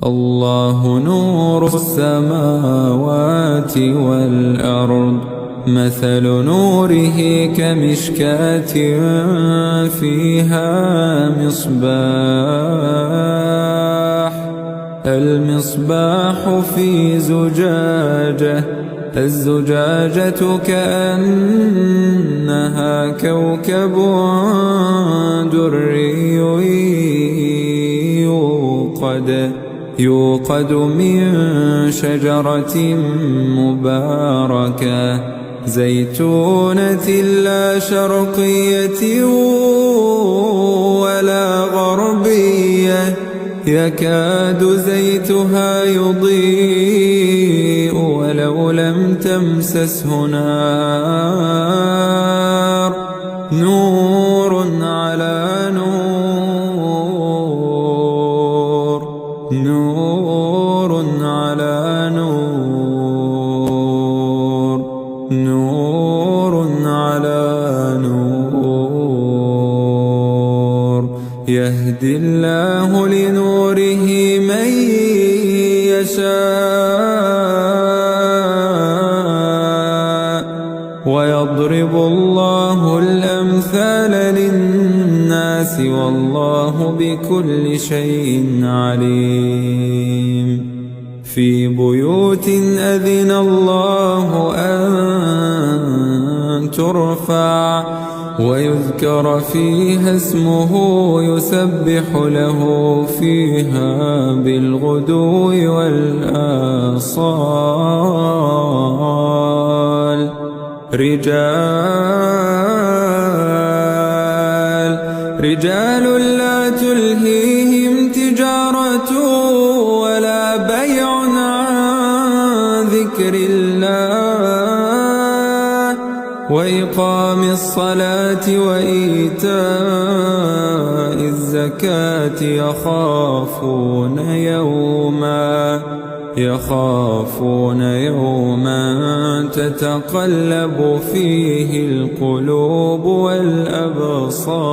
الله نور السماوات والأرض، مثل نوره كمشكاة فيها مصباح، المصباح في زجاجة، الزجاجة كأنها كوكب دري يوقد من شجرة مباركة زيتونة لا شرقية ولا غربية، يكاد زيتها يضيء ولو لم تمسسه نار، نور على نور، نور على نور، نور على نور، يهدي الله لنوره من يشاء، ويضرب الله الأمثال للناس والله بكل شيء عليم. في بيوت أذن الله أن ترفع ويذكر فيها اسمه يسبح له فيها بالغدو والآصال، رجال لا تلهيهم تجارة ولا بيع عن ذكر الله وإقام الصلاة وإيتاء الزكاة، يخافون يوما تتقلب فيه القلوب والأبصار.